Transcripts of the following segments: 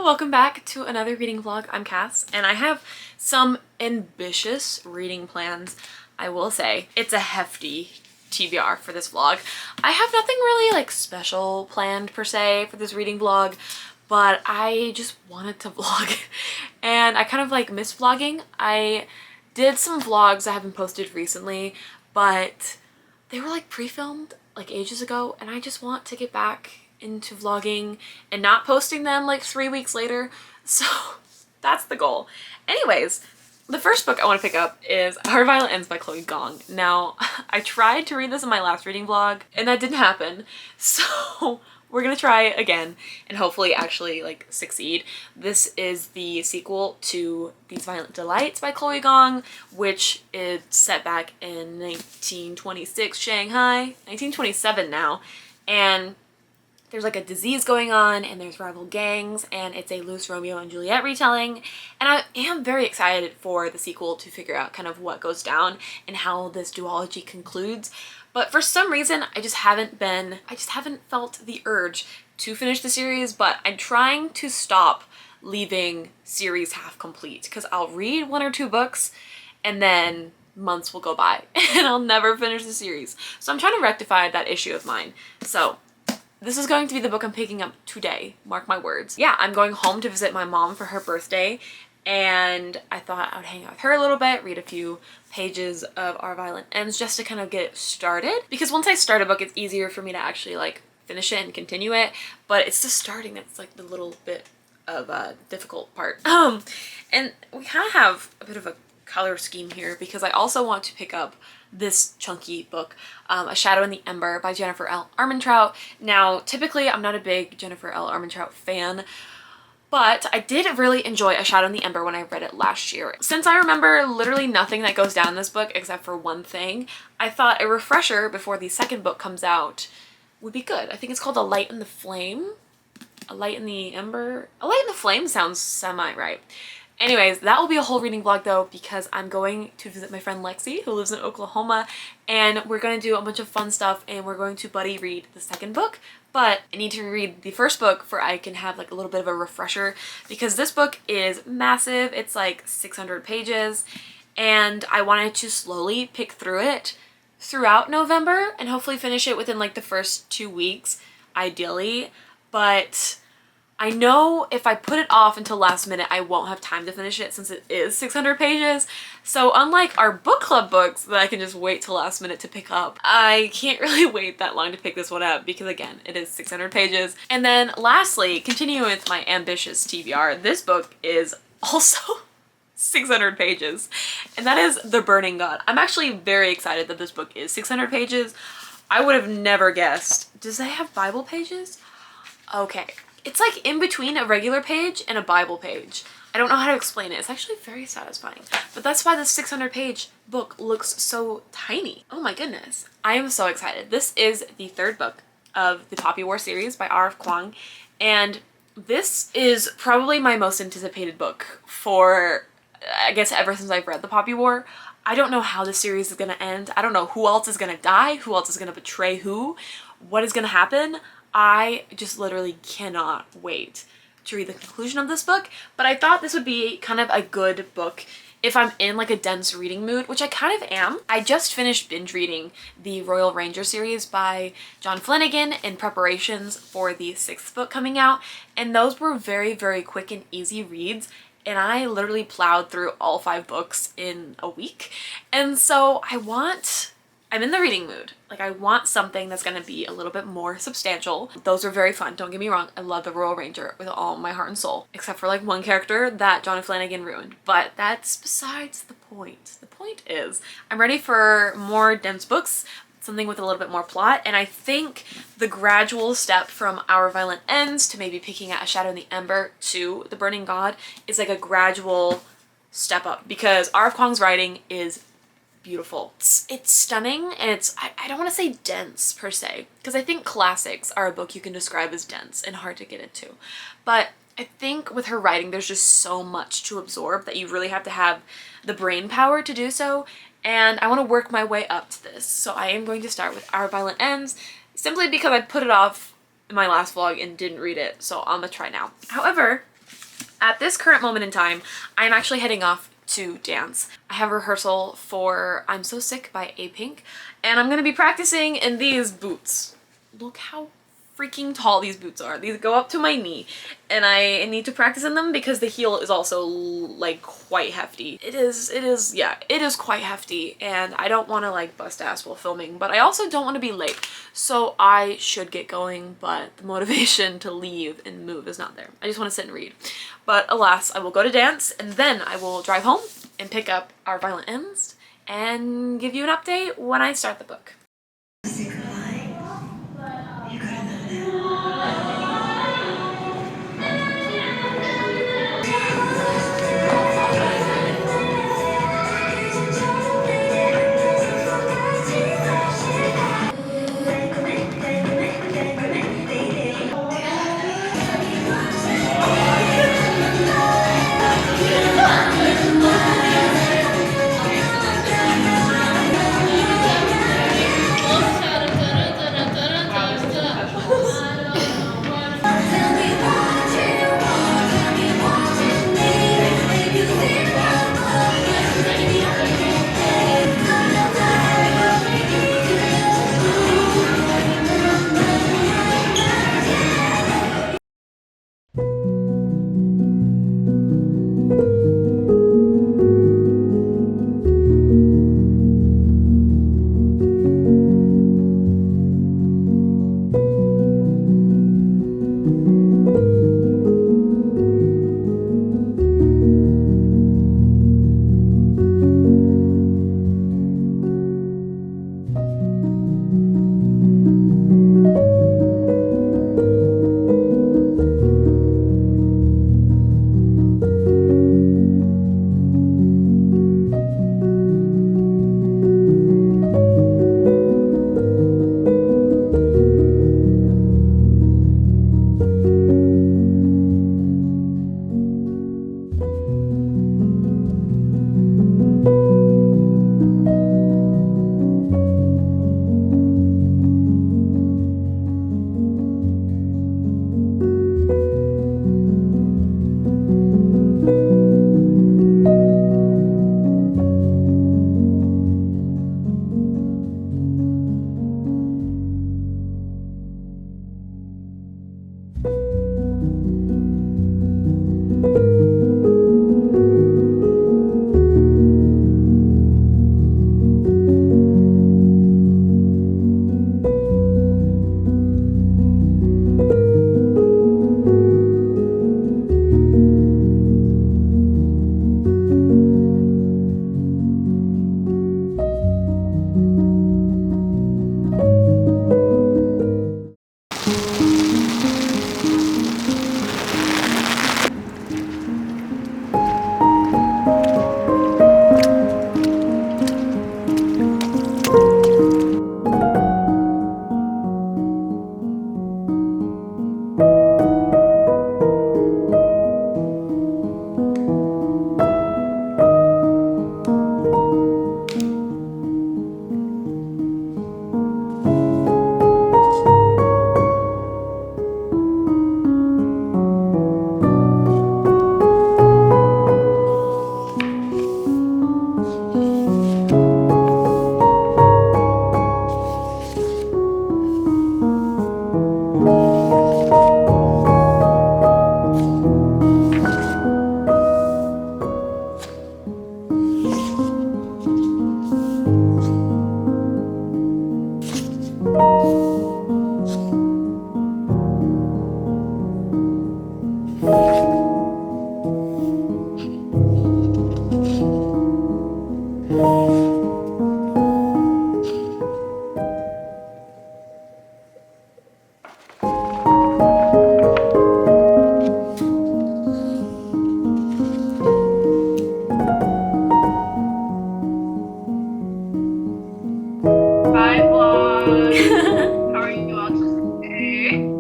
Hello, welcome back to another reading vlog. I'm Cass, and I have some ambitious reading plans, I will say. It's a hefty TBR for this vlog. I have nothing really like special planned per se for this reading vlog, but I just wanted to vlog and I kind of like miss vlogging. I did some vlogs that haven't posted recently, but they were like pre-filmed like ages ago, and I just want to get back into vlogging and not posting them like 3 weeks later. So that's the goal. Anyways, the first book I want to pick up is Our Violet Ends by Kuang. Now, I tried to read this in my last reading vlog and that didn't happen. So we're gonna try again and hopefully actually like succeed. This is the sequel to These Violent Delights by Kuang, which is set back in 1926 Shanghai, 1927 now. And there's like a disease going on and there's rival gangs, and it's a loose Romeo and Juliet retelling. And I am very excited for the sequel to figure out kind of what goes down and how this duology concludes. But for some reason, I just haven't felt the urge to finish the series, but I'm trying to stop leaving series half complete because I'll read 1 or 2 books and then months will go by and I'll never finish the series. So I'm trying to rectify that issue of mine. So this is going to be the book I'm picking up today, mark my words. Yeah, I'm going home to visit my mom for her birthday, and I thought I would hang out with her a little bit, read a few pages of Our Violet Ends just to kind of get started. Because once I start a book, it's easier for me to actually like finish it and continue it, but it's the starting that's like the little bit of a difficult part. And we kind of have a bit of a color scheme here because I also want to pick up this chunky book, A Shadow in the Ember by Jennifer L. Armentrout. Now, typically I'm not a big Jennifer L. Armentrout fan, but I did really enjoy A Shadow in the Ember when I read it last year. Since I remember literally nothing that goes down in this book except for one thing, I thought a refresher before the second book comes out would be good. I think it's called A Light in the Flame. A Light in the Ember? A Light in the Flame sounds semi-right. Anyways, that will be a whole reading vlog though, because I'm going to visit my friend Lexi, who lives in Oklahoma, and we're going to do a bunch of fun stuff, and we're going to buddy read the second book. But I need to read the first book for I can have like a little bit of a refresher, because this book is massive. It's like 600 pages, and I wanted to slowly pick through it throughout November and hopefully finish it within like the first 2 weeks, ideally. But I know if I put it off until last minute, I won't have time to finish it since it is 600 pages. So unlike our book club books that I can just wait till last minute to pick up, I can't really wait that long to pick this one up because again, it is 600 pages. And then lastly, continuing with my ambitious TBR, this book is also 600 pages, and that is The Burning God. I'm actually very excited that this book is 600 pages. I would have never guessed. Does it have Bible pages? Okay. It's like in between a regular page and a Bible page. I don't know how to explain it. It's actually very satisfying. But that's why this 600-page book looks so tiny. Oh my goodness. I am so excited. This is the 3rd book of the Poppy War series by R.F. Kuang. And this is probably my most anticipated book for, I guess, ever since I've read the Poppy War. I don't know how the series is going to end. I don't know who else is going to die, who else is going to betray who, what is going to happen. I just literally cannot wait to read the conclusion of this book, but I thought this would be kind of a good book if I'm in like a dense reading mood, which I kind of am. I just finished binge reading the Royal Ranger series by John Flanagan in preparations for the 6th book coming out, and those were very, very quick and easy reads, and I literally plowed through all 5 books in a week. And so I'm in the reading mood. Like, I want something that's gonna be a little bit more substantial. Those are very fun, don't get me wrong. I love the Royal Ranger with all my heart and soul, except for like one character that John Flanagan ruined. But that's besides the point. The point is, I'm ready for more dense books, something with a little bit more plot, and I think the gradual step from Our Violent Ends to maybe picking at A Shadow in the Ember to The Burning God is like a gradual step up, because R.F. Kuang's writing is beautiful. It's stunning, and it's, I don't want to say dense per se, because I think classics are a book you can describe as dense and hard to get into. But I think with her writing, there's just so much to absorb that you really have to have the brain power to do so, and I want to work my way up to this. So I am going to start with Our Violent Ends, simply because I put it off in my last vlog and didn't read it, so I'm gonna try now. However, At this current moment in time, I'm actually heading off to dance. I have rehearsal for I'm So Sick by A-Pink, and I'm gonna be practicing in these boots. Look how freaking tall these boots are. These go up to my knee, and I need to practice in them because the heel is also like quite hefty. It is quite hefty, and I don't want to like bust ass while filming, but I also don't want to be late. So I should get going, but the motivation to leave and move is not there. I just want to sit and read. But alas, I will go to dance, and then I will drive home and pick up our Violent Ends and give you an update when I start the book.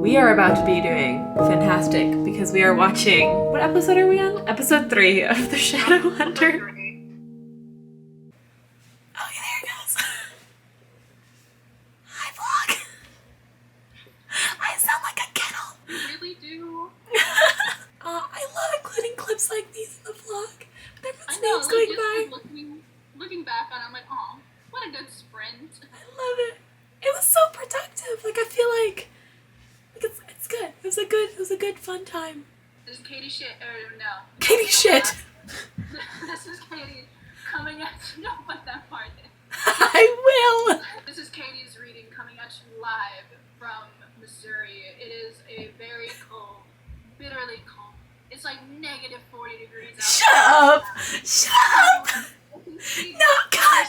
We are about to be doing fantastic because we are watching, what episode are we on? Episode 3 of The Shadow Hunter. Oh, there it goes. Hi, vlog. I sound like a kettle. You really do. I love including shit, or no. Katie shit. This is Katie coming at you. Don't put that part in. I will. This is Katie's reading coming at you live from Missouri. It is a very cold, bitterly cold. It's like negative 40 degrees out. Shut up. Shut up. No, God.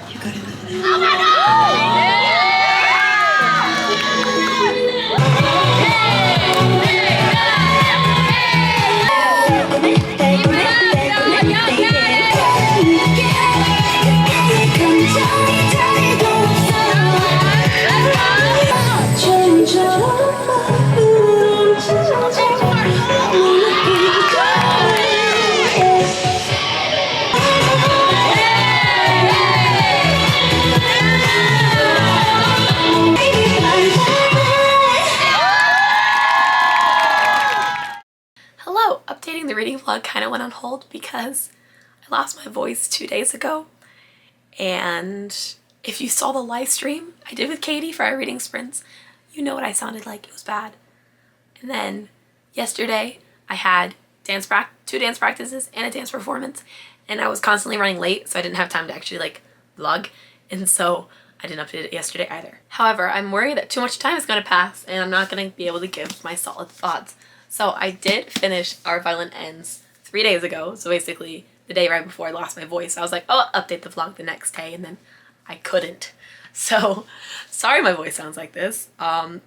You gotta listen. Oh my God. Hello! Updating the reading vlog kind of went on hold because I lost my voice 2 days ago. And if you saw the live stream I did with Katie for our reading sprints, you know what I sounded like. It was bad. And then yesterday I had two dance practices and a dance performance, and I was constantly running late, so I didn't have time to actually like vlog, and so I didn't update it yesterday either. However, I'm worried that too much time is going to pass and I'm not going to be able to give my solid thoughts. So I did finish Our Violent Ends 3 days ago, so basically the day right before I lost my voice. I was like, oh, I'll update the vlog the next day, and then I couldn't. So sorry my voice sounds like this.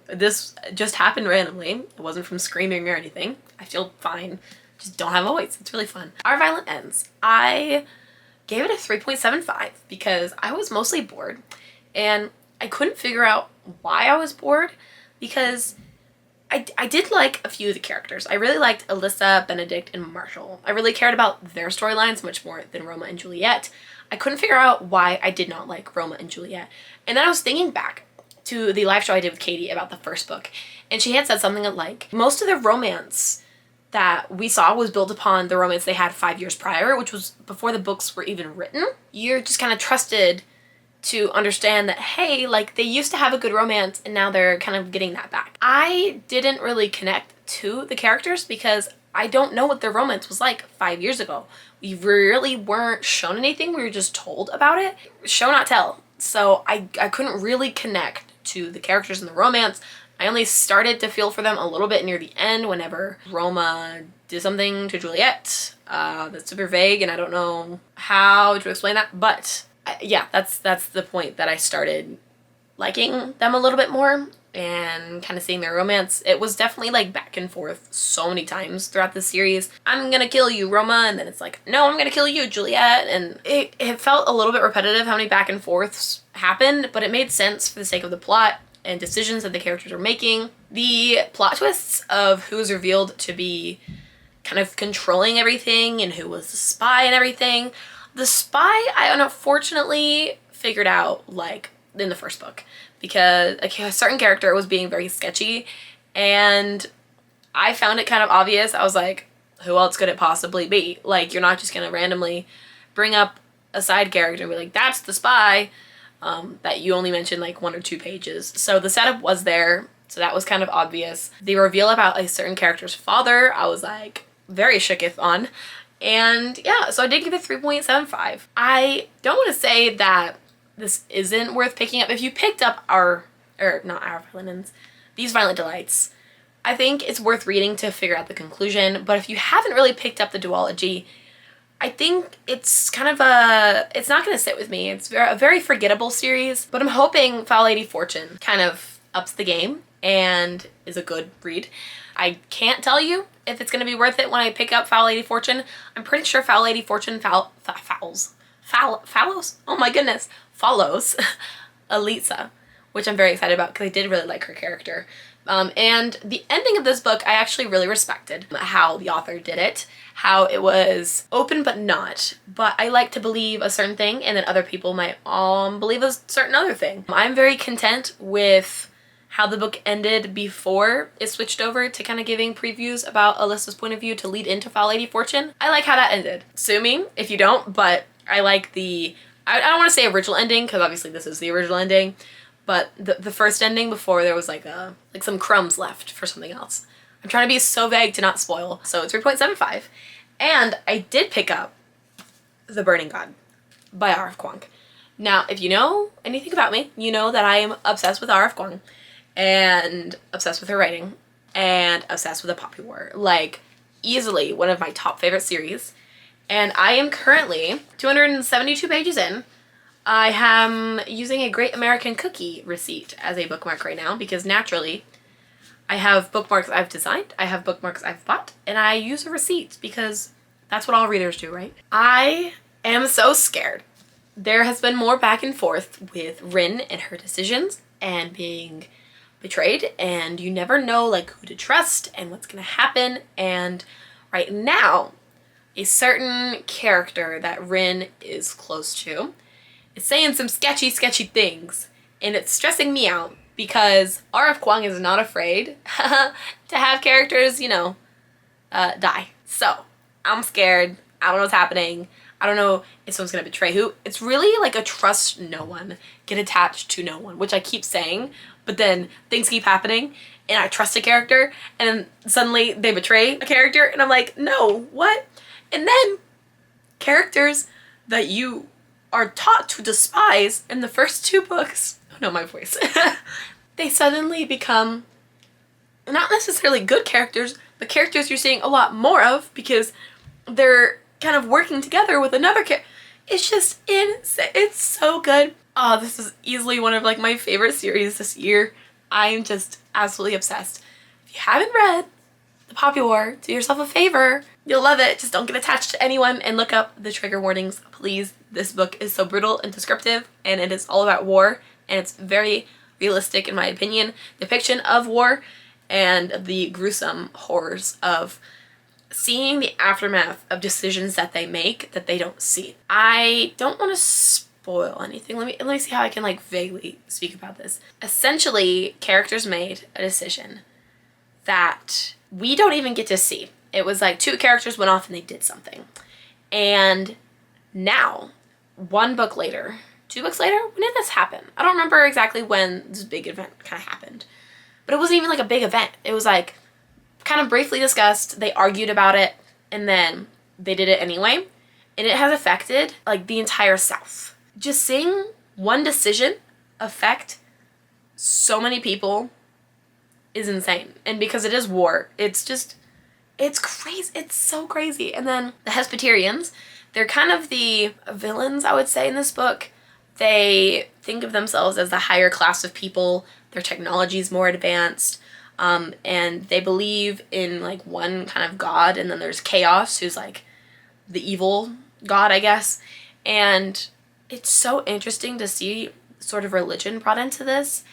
This just happened randomly. It wasn't from screaming or anything. I feel fine. Just don't have a voice. It's really fun. Our Violent Ends. I gave it a 3.75 because I was mostly bored, and I couldn't figure out why I was bored because I did like a few of the characters. I really liked Alyssa, Benedict, and Marshall. I really cared about their storylines much more than Roma and Juliet. I couldn't figure out why I did not like Roma and Juliet. And then I was thinking back to the live show I did with Katie about the first book, and she had said something like, most of the romance that we saw was built upon the romance they had 5 years prior, which was before the books were even written. You're just kind of trusted to understand that, hey, like, they used to have a good romance and now they're kind of getting that back. I didn't really connect to the characters because I don't know what their romance was like 5 years ago. We really weren't shown anything, we were just told about it. Show not tell. So I couldn't really connect to the characters in the romance. I only started to feel for them a little bit near the end whenever Roma did something to Juliet. That's super vague and I don't know how to explain that, but yeah, that's the point that I started liking them a little bit more and kind of seeing their romance. It was definitely like back and forth so many times throughout the series. I'm gonna kill you, Roma, and then it's like, no, I'm gonna kill you, Juliet, and it felt a little bit repetitive how many back and forths happened, but it made sense for the sake of the plot and decisions that the characters were making. The plot twists of who was revealed to be kind of controlling everything and who was the spy and everything. The spy, I unfortunately figured out, like, in the first book, because a certain character was being very sketchy, and I found it kind of obvious. I was like, who else could it possibly be? Like, you're not just gonna randomly bring up a side character and be like, that's the spy, that you only mentioned, like, 1 or 2 pages. So the setup was there, so that was kind of obvious. The reveal about a certain character's father, I was, like, very shooketh on. And yeah, so I did give it 3.75. I don't want to say that this isn't worth picking up. If you picked up not Our Violent Ends, These Violent Delights, I think it's worth reading to figure out the conclusion. But if you haven't really picked up the duology, I think it's kind of it's not going to sit with me. It's a very forgettable series, but I'm hoping Foul Lady Fortune kind of ups the game and is a good read. I can't tell you if it's going to be worth it when I pick up Foul Lady Fortune. I'm pretty sure Foul Lady Fortune follows Elisa, which I'm very excited about because I did really like her character. And the ending of this book, I actually really respected how the author did it, how it was open but not. But I like to believe a certain thing and then other people might believe a certain other thing. I'm very content with how the book ended before it switched over to kind of giving previews about Alyssa's point of view to lead into Foul Lady Fortune. I like how that ended. Sue me if you don't, but I like I don't want to say original ending because obviously this is the original ending, but the first ending before there was like some crumbs left for something else. I'm trying to be so vague to not spoil. So 3.75. And I did pick up The Burning God by R.F. Kuang. Now, if you know anything about me, you know that I am obsessed with R.F. Kuang and obsessed with her writing and obsessed with the Poppy War. Like, easily one of my top favorite series. And I am currently 272 pages in. I am using a Great American Cookie receipt as a bookmark right now because naturally I have bookmarks I've designed, I have bookmarks I've bought, and I use a receipt because that's what all readers do, right? I am so scared. There has been more back and forth with Rin and her decisions and being betrayed, and you never know like who to trust and what's gonna happen. And right now, a certain character that Rin is close to is saying some sketchy things, and it's stressing me out because R.F. Kuang is not afraid to have characters, you know, die. So I'm scared. I don't know what's happening. I don't know if someone's gonna betray who. It's really like a trust no one, get attached to no one, which I keep saying, but then things keep happening and I trust a character and then suddenly they betray a character and I'm like, no, what? And then characters that you are taught to despise in the first 2 books, oh no, my voice, they suddenly become not necessarily good characters, but characters you're seeing a lot more of because they're kind of working together with another character. It's just insane. It's so good. Oh, this is easily one of like my favorite series this year. I'm just absolutely obsessed. If you haven't read The Poppy War, do yourself a favor. You'll love it. Just don't get attached to anyone and look up the trigger warnings, please. This book is so brutal and descriptive, and it is all about war, and it's very realistic, in my opinion, depiction of war and the gruesome horrors of seeing the aftermath of decisions that they make that they don't see. I don't want to spoil anything. Let me see how I can like vaguely speak about this. Essentially, characters made a decision that we don't even get to see. It was like 2 characters went off and they did something. And now, 1 book later, 2 books later, when did this happen? I don't remember exactly when this big event kind of happened. But it wasn't even like a big event. It was like kind of briefly discussed, they argued about it, and then they did it anyway. And it has affected like the entire South. Just seeing one decision affect so many people is insane. And because it is war, it's crazy. It's so crazy. And then the Hesperians, they're kind of the villains, I would say, in this book. They think of themselves as the higher class of people. Their technology is more advanced. And they believe in like one kind of god, and then there's Chaos, who's like the evil god, I guess. And it's so interesting to see sort of religion brought into this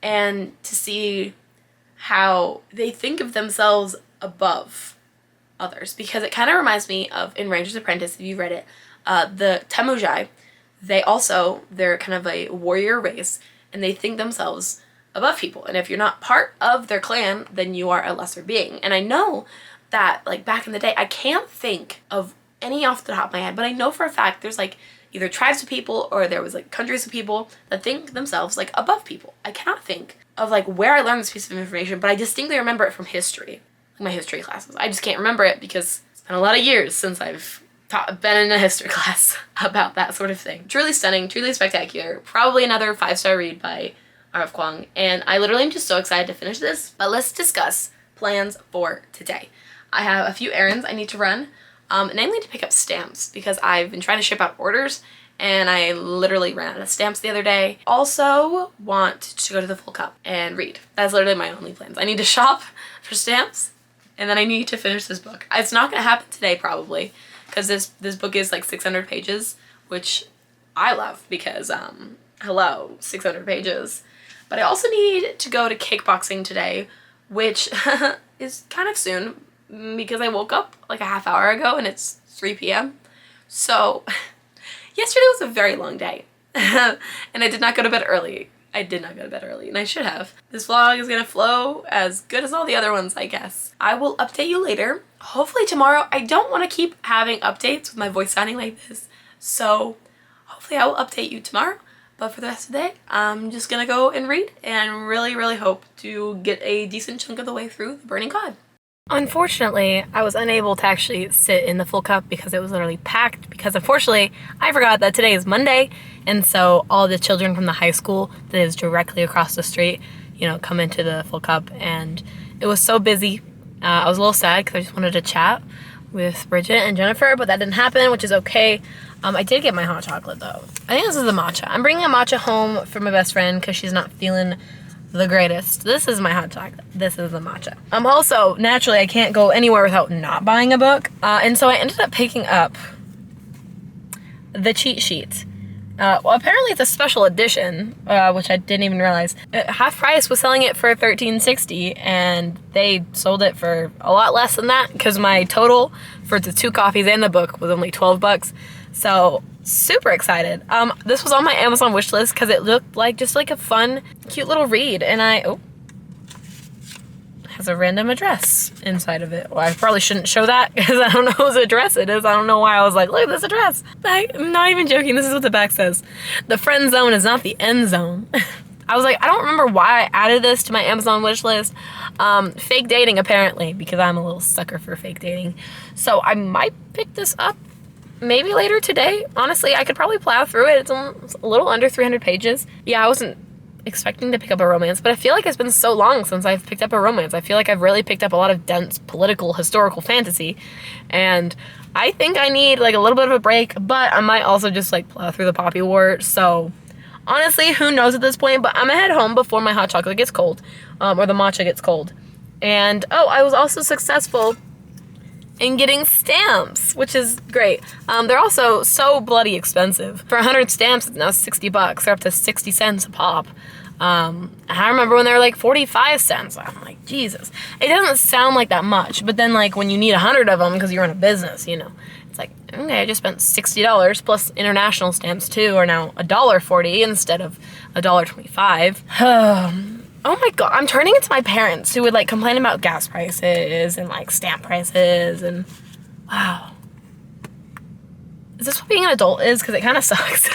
and to see how they think of themselves above others, because it kind of reminds me of in Ranger's Apprentice, if you've read it, the Temujai. They're kind of a warrior race, and they think themselves above people, and if you're not part of their clan, then you are a lesser being. And I know that like back in the day, I can't think of any off the top of my head, but I know for a fact there's like either tribes of people or there was like countries of people that think themselves like above people. I cannot think of like where I learned this piece of information, but I distinctly remember it from history, like my history classes. I just can't remember it because it's been a lot of years since I've been in a history class about that sort of thing. Truly stunning, truly spectacular. Probably another 5-star read by R.F. Kuang, and I literally am just so excited to finish this. But let's discuss plans for today. I have a few errands I need to run, namely to pick up stamps because I've been trying to ship out orders and I literally ran out of stamps the other day. Also want to go to the Full Cup and read. That's literally my only plans. I need to shop for stamps and then I need to finish this book. It's not gonna happen today probably because this book is like 600 pages, which I love because hello, 600 pages. But I also need to go to kickboxing today, which is kind of soon because I woke up like a half hour ago and it's 3 p.m. So yesterday was a very long day and I did not go to bed early. I did not go to bed early and I should have. This vlog is gonna flow as good as all the other ones, I guess. I will update you later. Hopefully tomorrow. I don't want to keep having updates with my voice sounding like this. So hopefully I will update you tomorrow. But for the rest of the day, I'm just gonna go and read and really, really hope to get a decent chunk of the way through The Burning God. Unfortunately, I was unable to actually sit in the full cup because it was literally packed, because unfortunately, I forgot that today is Monday, and so all the children from the high school that is directly across the street, come into the full cup, and it was so busy. I was a little sad because I just wanted to chat with Bridget and Jennifer, but that didn't happen, which is okay. I did get my hot chocolate, though. I think this is the matcha. I'm bringing a matcha home for my best friend because she's not feeling the greatest. This is my hot chocolate. This is the matcha. Also, naturally, I can't go anywhere without not buying a book. And so I ended up picking up the cheat sheet. Well, apparently it's a special edition, which I didn't even realize. Half Price was selling it for $13.60, and they sold it for a lot less than that because my total for the 2 coffees and the book was only $12. So super excited. This was on my Amazon wish list because it looked like just like a fun, cute little read, and has a random address inside of it. Well, I probably shouldn't show that because I don't know whose address it is. I don't know why I was like, look at this address. I'm not even joking. This is what the back says. The friend zone is not the end zone. I was like, I don't remember why I added this to my Amazon wish list. Fake dating, apparently, because I'm a little sucker for fake dating. So I might pick this up maybe later today. Honestly, I could probably plow through it. It's a little under 300 pages. Yeah, I wasn't expecting to pick up a romance, but I feel like it's been so long since I've picked up a romance. I feel like I've really picked up a lot of dense political historical fantasy, and I think I need like a little bit of a break, but I might also just like plow through the Poppy War. So honestly, who knows at this point, but I'm gonna head home before my hot chocolate gets cold, or the matcha gets cold. And I was also successful in getting stamps, which is great. They're also so bloody expensive. For 100 stamps, it's now $60. They're up to 60 cents a pop. I remember when they were like 45 cents. I'm like, Jesus. It doesn't sound like that much, but then like when you need 100 of them because you're in a business, it's like, okay, I just spent $60 plus international stamps too are now $1.40 instead of $1.25. Oh my god, I'm turning into my parents who would like complain about gas prices and like stamp prices, and wow. Is this what being an adult is? Because it kind of sucks.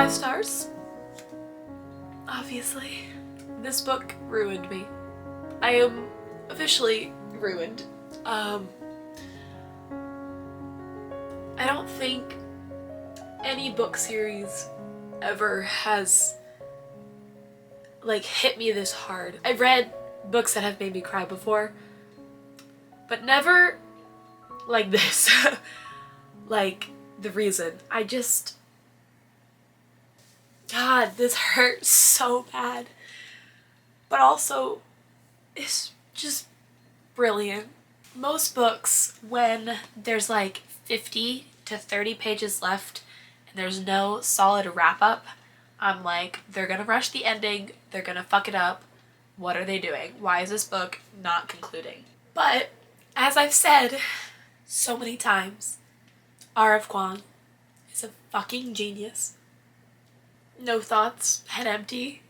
5 stars. Obviously. This book ruined me. I am officially ruined. I don't think any book series ever has like hit me this hard. I've read books that have made me cry before, but never like this. Like The Reason. God, this hurts so bad. But also, it's just brilliant. Most books, when there's like 50 to 30 pages left and there's no solid wrap-up, I'm like, they're gonna rush the ending, they're gonna fuck it up. What are they doing? Why is this book not concluding? But, as I've said so many times, R.F. Kuang is a fucking genius. No thoughts, head empty.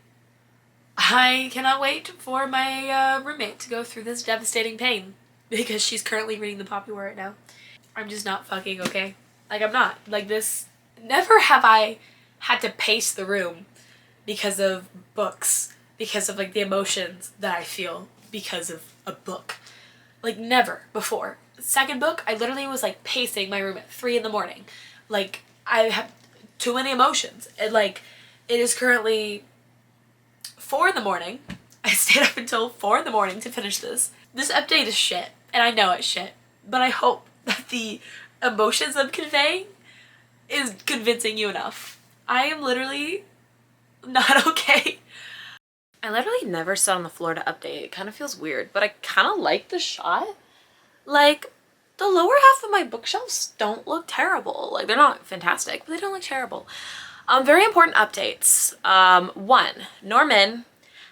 I cannot wait for my roommate to go through this devastating pain because she's currently reading the Poppy War right now. I'm just not fucking okay. Like, I'm not. Like, this... Never have I had to pace the room because of books, because of, like, the emotions that I feel because of a book. Like, never before. Second book, I literally was, like, pacing my room at 3 in the morning. Like, I have too many emotions. And, like, it is currently 4 in the morning. I stayed up until 4 in the morning to finish this. This update is shit, and I know it's shit, but I hope that the emotions I'm conveying is convincing you enough. I am literally not okay. I literally never sat on the floor to update. It kind of feels weird, but I kind of like the shot. Like, the lower half of my bookshelves don't look terrible. Like, they're not fantastic, but they don't look terrible. Very important updates. 1, Norman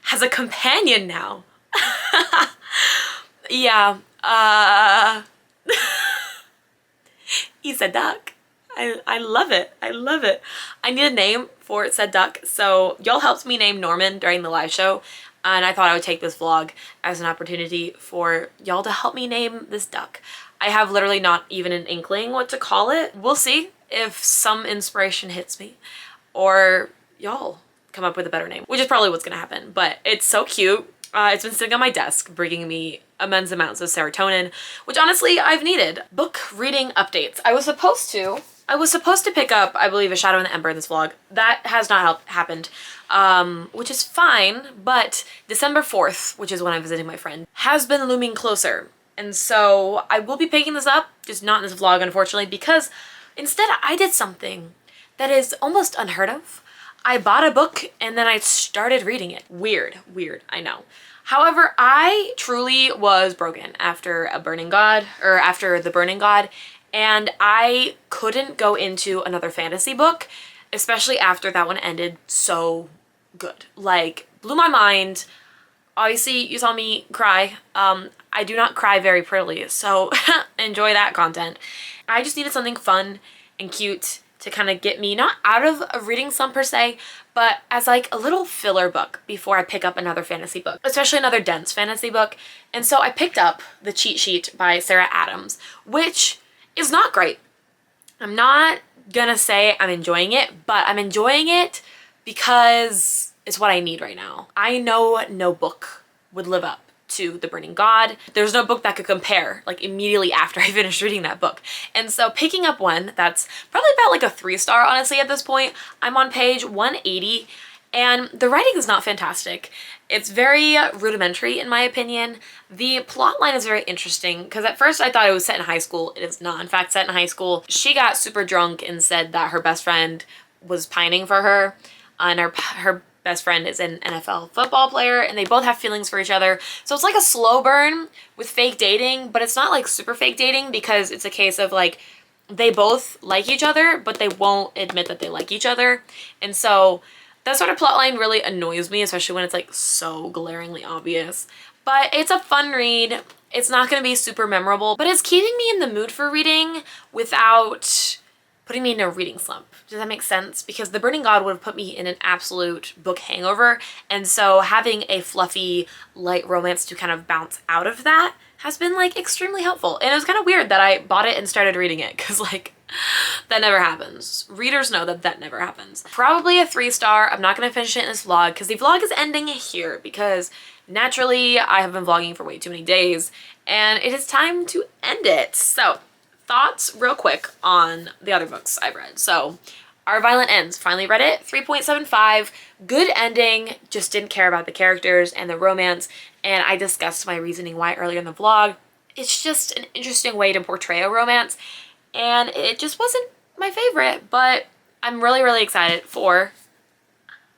has a companion now. Yeah, he's a duck. I love it. I love it. I need a name for said duck, so y'all helped me name Norman during the live show, and I thought I would take this vlog as an opportunity for y'all to help me name this duck. I have literally not even an inkling what to call it. We'll see if some inspiration hits me, or y'all come up with a better name, which is probably what's gonna happen, but it's so cute. It's been sitting on my desk, bringing me immense amounts of serotonin, which honestly I've needed. Book reading updates. I was supposed to pick up, I believe, A Shadow in the Ember in this vlog. That has not happened, which is fine, but December 4th, which is when I'm visiting my friend, has been looming closer. And so I will be picking this up, just not in this vlog, unfortunately, because instead I did something that is almost unheard of. I bought a book and then I started reading it. Weird, I know. However, I truly was broken after The Burning God, and I couldn't go into another fantasy book, especially after that one ended so good. Like, blew my mind. Obviously, you saw me cry. I do not cry very prettily, so enjoy that content. I just needed something fun and cute to kind of get me, not out of a reading slump per se, but as like a little filler book before I pick up another fantasy book, especially another dense fantasy book. And so I picked up The Cheat Sheet by Sarah Adams, which is not great. I'm not gonna say I'm enjoying it, but I'm enjoying it because it's what I need right now. I know no book would live up to The Burning God. There's no book that could compare, like, immediately after I finished reading that book. And so picking up one that's probably about like a 3-star, honestly, at this point. I'm on page 180, and the writing is not fantastic. It's very rudimentary, in my opinion. The plot line is very interesting, because at first I thought it was set in high school. It is not, in fact, set in high school. She got super drunk and said that her best friend was pining for her, and her best friend is an NFL football player, and they both have feelings for each other. So it's like a slow burn with fake dating, but it's not like super fake dating, because it's a case of like they both like each other, but they won't admit that they like each other. And so that sort of plotline really annoys me, especially when it's like so glaringly obvious. But it's a fun read. It's not going to be super memorable, but it's keeping me in the mood for reading without putting me in a reading slump. Does that make sense? Because The Burning God would have put me in an absolute book hangover, and so having a fluffy, light romance to kind of bounce out of that has been like extremely helpful. And it was kind of weird that I bought it and started reading it, because like that never happens. Readers know that that never happens. Probably a 3-star. I'm not going to finish it in this vlog because the vlog is ending here, because naturally I have been vlogging for way too many days and it is time to end it. So thoughts real quick on the other books I've read. So Our Violent Ends, finally read it, 3.75, good ending, just didn't care about the characters and the romance, and I discussed my reasoning why earlier in the vlog. It's just an interesting way to portray a romance, and it just wasn't my favorite, but I'm really, really excited for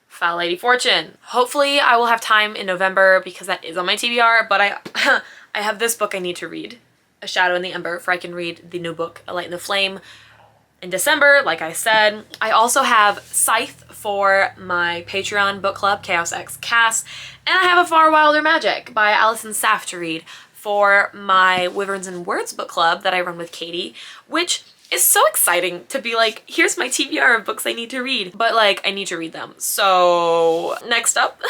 Foul Lady Fortune. Hopefully I will have time in November, because that is on my TBR, but I have this book I need to read, A Shadow in the Ember, for I can read the new book, A Light in the Flame, in December, like I said. I also have Scythe for my Patreon book club, Chaos X Cass, and I have A Far Wilder Magic by Alison Saff to read for my Wyverns Words book club that I run with Katie, which It's so exciting to be like, here's my TBR of books I need to read, but like I need to read them. So next up,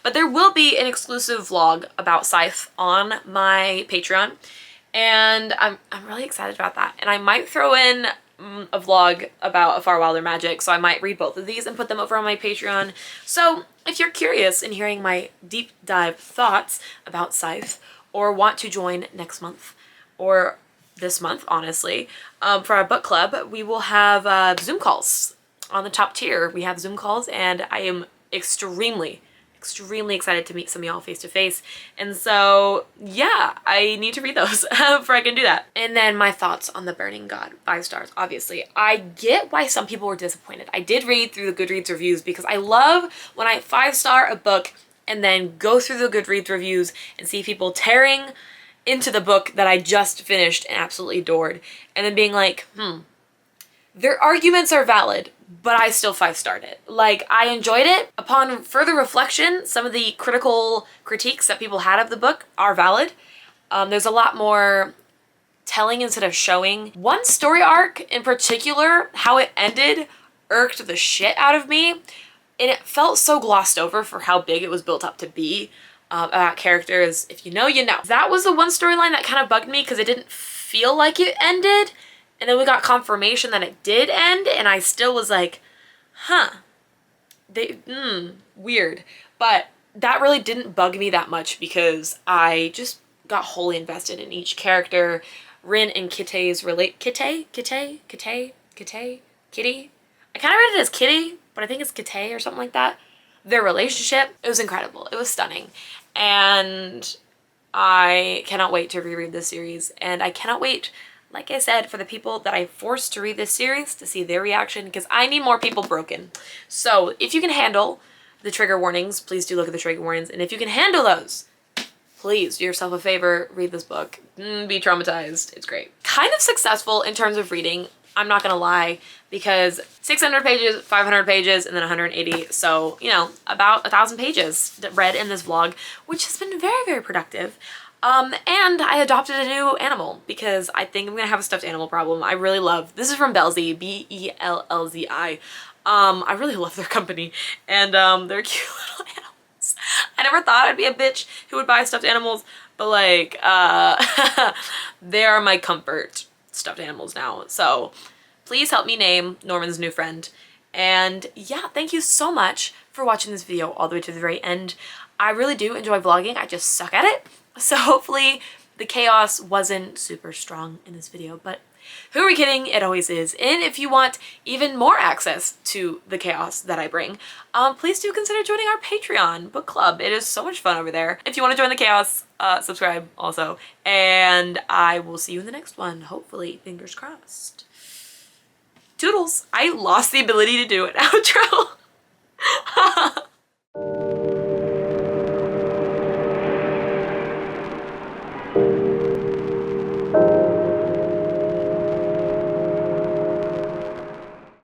but there will be an exclusive vlog about Scythe on my Patreon, and I'm really excited about that. And I might throw in a vlog about A Far Wilder Magic, so I might read both of these and put them over on my Patreon. So if you're curious in hearing my deep dive thoughts about Scythe, or want to join next month or this month, honestly, for our book club, we will have Zoom calls on the top tier. We have Zoom calls, and I am extremely excited to meet some of y'all face to face. And so yeah, I need to read those before I can do that. And then my thoughts on The Burning God, 5 stars, obviously. I get why some people were disappointed. I did read through the Goodreads reviews because I love when I 5-star a book and then go through the Goodreads reviews and see people tearing into the book that I just finished and absolutely adored, and then being like, their arguments are valid, but I still 5-starred it. Like, I enjoyed it. Upon further reflection, some of the critical critiques that people had of the book are valid. There's a lot more telling instead of showing. One story arc in particular, how it ended, irked the shit out of me. And it felt so glossed over for how big it was built up to be, about characters. If you know, you know. That was the one storyline that kind of bugged me because it didn't feel like it ended. And then we got confirmation that it did end, and I still was like, weird. But that really didn't bug me that much because I just got wholly invested in each character. Rin and Kitty's Kitty? I kind of read it as Kitty, but I think it's Kitty or something like that. Their relationship, it was incredible. It was stunning. And I cannot wait to reread this series. And I cannot wait, like I said, for the people that I forced to read this series to see their reaction, because I need more people broken. So if you can handle the trigger warnings, please do look at the trigger warnings. And if you can handle those, please do yourself a favor, read this book. Be traumatized. It's great. Kind of successful in terms of reading, I'm not gonna lie, because 600 pages, 500 pages, and then 180. So, you know, about 1,000 pages read in this vlog, which has been very, very productive. And I adopted a new animal because I think I'm gonna have a stuffed animal problem. I really love, this is from Bellzy, Bellzi. I really love their company, and they're cute little animals. I never thought I'd be a bitch who would buy stuffed animals, but like, they are my comfort stuffed animals now. So please help me name Norman's new friend. And yeah, thank you so much for watching this video all the way to the very end. I really do enjoy vlogging. I just suck at it. So hopefully the chaos wasn't super strong in this video, but who are we kidding? It always is. And if you want even more access to the chaos that I bring, please do consider joining our Patreon book club. It is so much fun over there. If you want to join the chaos, subscribe also. And I will see you in the next one. Hopefully, fingers crossed. Toodles. I lost the ability to do an outro.